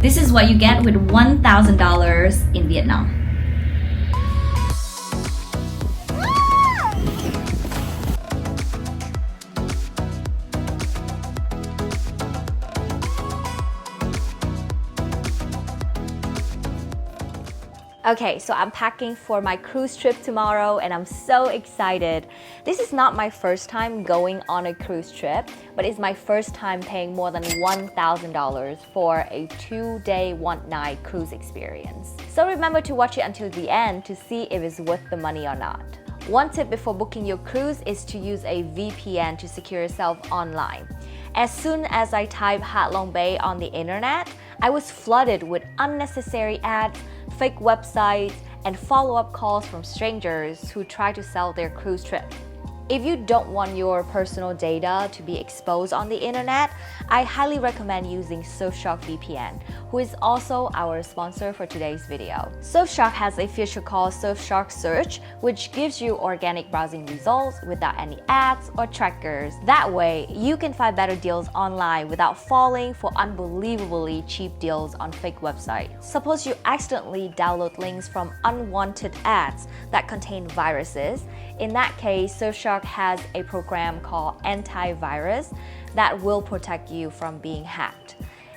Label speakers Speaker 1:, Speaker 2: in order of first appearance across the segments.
Speaker 1: This is what you get with $1,000 in Vietnam.
Speaker 2: Okay, so I'm packing for my cruise trip tomorrow and I'm so excited. This is not my first time going on a cruise trip, but it's my first time paying more than $1,000 for a 2-day, 1-night cruise experience. So remember to watch it until the end to see if it's worth the money or not. One tip before booking your cruise is to use a VPN to secure yourself online. As soon as I typed Ha Long Bay on the internet, I was flooded with unnecessary ads, fake websites, and follow-up calls from strangers who try to sell their cruise trip. If you don't want your personal data to be exposed on the internet, I highly recommend using Surfshark VPN, who is also our sponsor for today's video. Surfshark has a feature called Surfshark Search, which gives you organic browsing results without any ads or trackers. That way, you can find better deals online without falling for unbelievably cheap deals on fake websites. Suppose you accidentally download links from unwanted ads that contain viruses. In that case, Surfshark has a program called antivirus that will protect you from being hacked.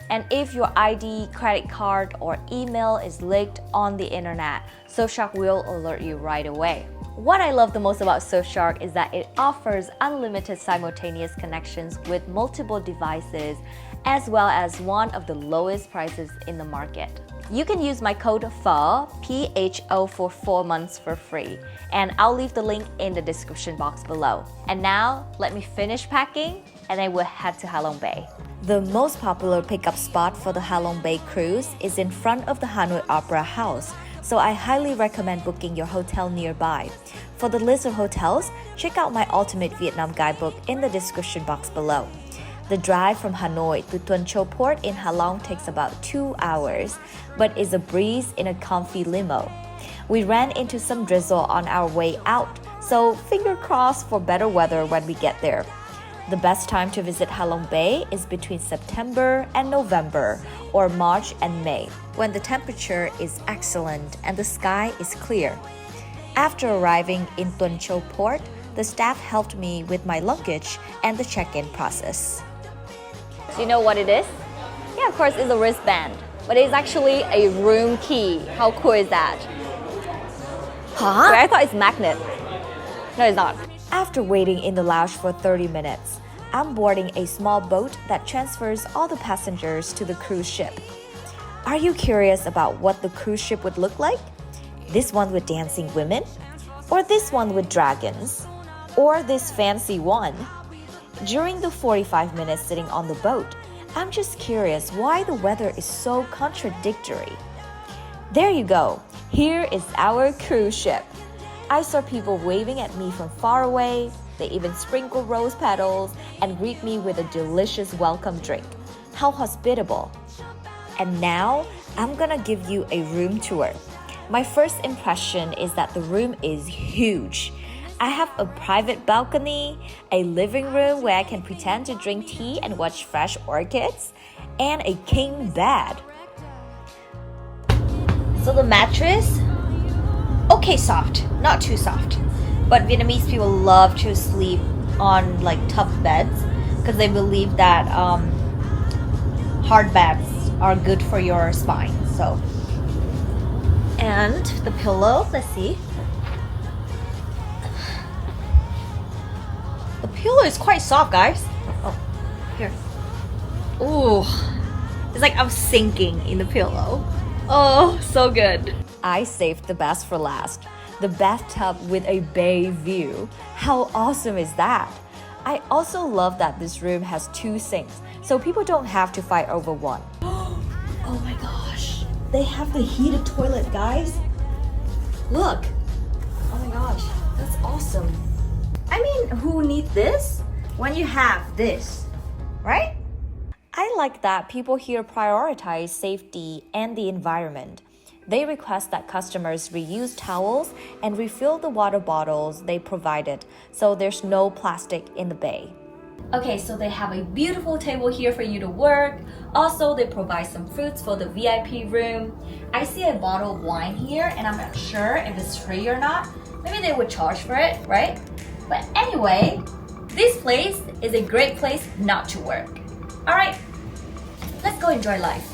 Speaker 2: And if your ID, credit card, or email is leaked on the internet, Surfshark will alert you right away. What I love the most about Surfshark is that it offers unlimited simultaneous connections with multiple devices, as well as one of the lowest prices in the market. You can use my code PHO, PHO for 4 months for free, and I'll leave the link in the description box below. And now, let me finish packing and then we'll head to Ha Long Bay. The most popular pickup spot for the Ha Long Bay cruise is in front of the Hanoi Opera House, so I highly recommend booking your hotel nearby. For the list of hotels, check out my Ultimate Vietnam guidebook in the description box below. The drive from Hanoi to Tuần Châu Port in Ha Long takes about 2 hours, but is a breeze in a comfy limo. We ran into some drizzle on our way out, so finger crossed for better weather when we get there. The best time to visit Ha Long Bay is between September and November, or March and May, when the temperature is excellent and the sky is clear. After arriving in Tuần Châu Port, the staff helped me with my luggage and the check-in process. Do you know what it is? Yeah, of course, it's a wristband, but it's actually a room key. How cool is that? Huh? Wait, I thought it's magnet. No, it's not. After waiting in the lounge for 30 minutes, I'm boarding a small boat that transfers all the passengers to the cruise ship. Are you curious about what the cruise ship would look like? This one with dancing women? Or this one with dragons? Or this fancy one? During the 45 minutes sitting on the boat, I'm just curious why the weather is so contradictory. There you go. Here is our cruise ship. I saw people waving at me from far away. They even sprinkle rose petals and greet me with a delicious welcome drink. How hospitable. And now, I'm gonna give you a room tour. My first impression is that the room is huge. I have a private balcony, a living room where I can pretend to drink tea and watch fresh orchids, and a king bed. So the mattress, okay soft, not too soft. But Vietnamese people love to sleep on like tough beds because they believe that hard beds are good for your spine. So, and the pillow, let's see. The pillow is quite soft, guys. Oh, here. Ooh, it's like I'm sinking in the pillow. Oh, so good. I saved the best for last. The bathtub with a bay view. How awesome is that? I also love that this room has 2 sinks, so people don't have to fight over one. Oh my gosh. They have the heated toilet, guys. Look. Oh my gosh, that's awesome. I mean, who needs this when you have this, right? I like that people here prioritize safety and the environment. They request that customers reuse towels and refill the water bottles they provided, so there's no plastic in the bay.
Speaker 1: Okay, so they have a beautiful table here for you to work. Also, they provide some fruits for the VIP room. I see a bottle of wine here, and I'm not sure if it's free or not. Maybe they would charge for it, right? But anyway, this place is a great place not to work. All right, let's go enjoy life.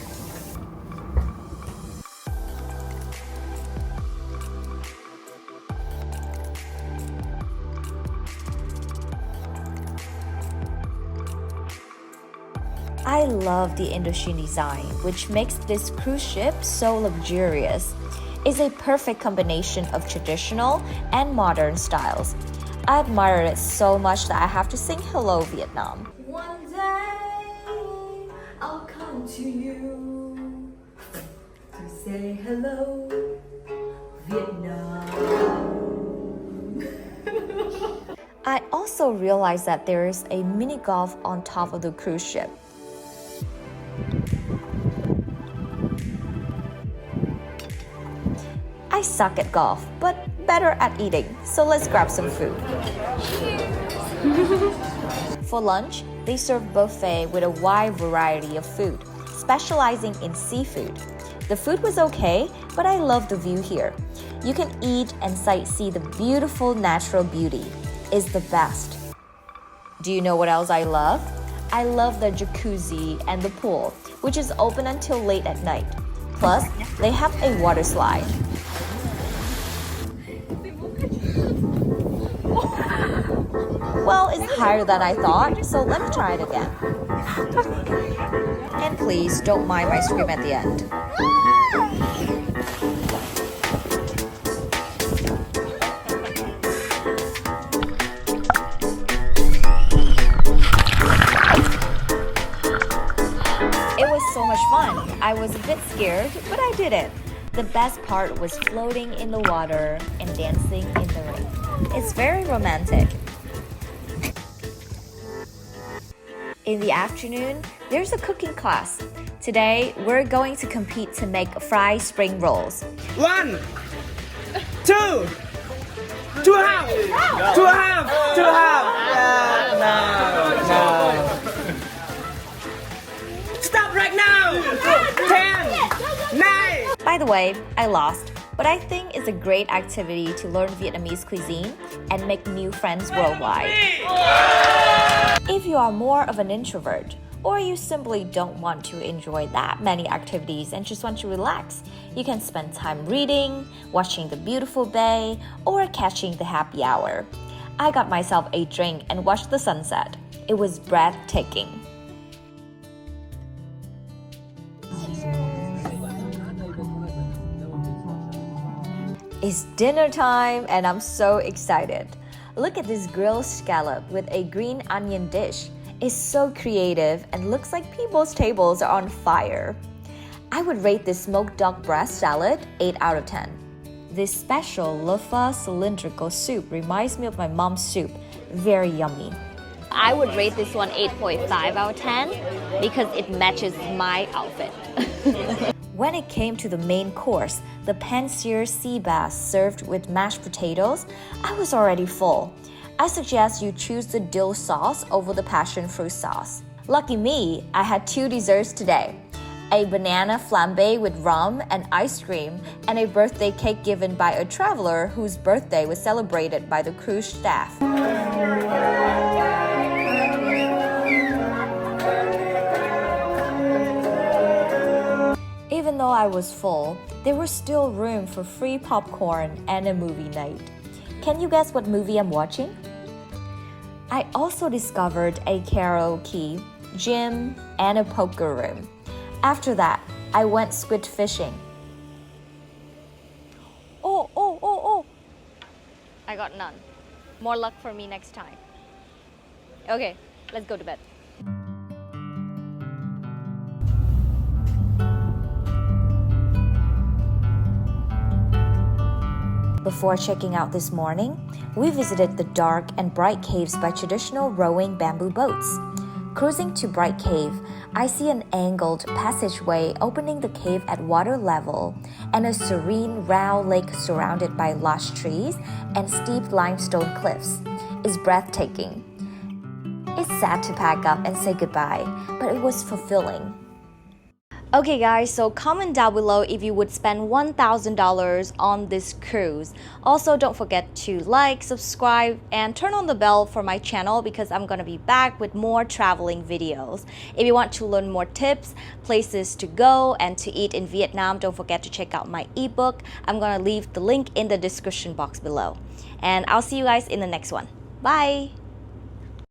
Speaker 2: I love the Indochine design, which makes this cruise ship so luxurious. It's a perfect combination of traditional and modern styles. I admire it so much that I have to sing Hello Vietnam.
Speaker 1: One day I'll come to you to say hello, Vietnam.
Speaker 2: I also realized that there is a mini golf on top of the cruise ship. I suck at golf, but better at eating, so let's grab some food. For lunch, they serve buffet with a wide variety of food, specializing in seafood. The food was okay, but I love the view here. You can eat and sightsee the beautiful natural beauty. It's the best. Do you know what else I love? I love the jacuzzi and the pool, which is open until late at night. Plus, they have a water slide. Well, it's higher than I thought, so let me try it again. And please don't mind my scream at the end. It was so much fun. I was a bit scared, but I did it. The best part was floating in the water and dancing in the rain. It's very romantic. In the afternoon, there's a cooking class. Today, we're going to compete to make fried spring rolls.
Speaker 3: 1, 2, 2.5, 2.5, 2.5. No. Stop right now. 10, 9.
Speaker 2: By the way, I lost, but I think it's a great activity to learn Vietnamese cuisine and make new friends worldwide. If you are more of an introvert, or you simply don't want to enjoy that many activities and just want to relax, you can spend time reading, watching the beautiful bay, or catching the happy hour. I got myself a drink and watched the sunset. It was breathtaking. It's dinner time and I'm so excited. Look at this grilled scallop with a green onion dish. It's so creative and looks like people's tables are on fire. I would rate this smoked duck breast salad 8 out of 10. This special Leffa cylindrical soup reminds me of my mom's soup. Very yummy. I would rate this one 8.5 out of 10 because it matches my outfit. When it came to the main course, the pan-seared sea bass served with mashed potatoes, I was already full. I suggest you choose the dill sauce over the passion fruit sauce. Lucky me, I had 2 desserts today. A banana flambe with rum and ice cream, and a birthday cake given by a traveler whose birthday was celebrated by the cruise staff. Even though I was full, there was still room for free popcorn and a movie night. Can you guess what movie I'm watching? I also discovered a karaoke, gym, and a poker room. After that, I went squid fishing. Oh! I got none. More luck for me next time. Okay, let's go to bed. Before checking out this morning, we visited the dark and bright caves by traditional rowing bamboo boats. Cruising to Bright Cave, I see an angled passageway opening the cave at water level and a serene round lake surrounded by lush trees and steep limestone cliffs. It's breathtaking. It's sad to pack up and say goodbye, but it was fulfilling. Okay guys, so comment down below if you would spend $1,000 on this cruise. Also, don't forget to like, subscribe, and turn on the bell for my channel because I'm gonna be back with more traveling videos. If you want to learn more tips, places to go, and to eat in Vietnam, don't forget to check out my ebook. I'm gonna leave the link in the description box below. And I'll see you guys in the next one. Bye!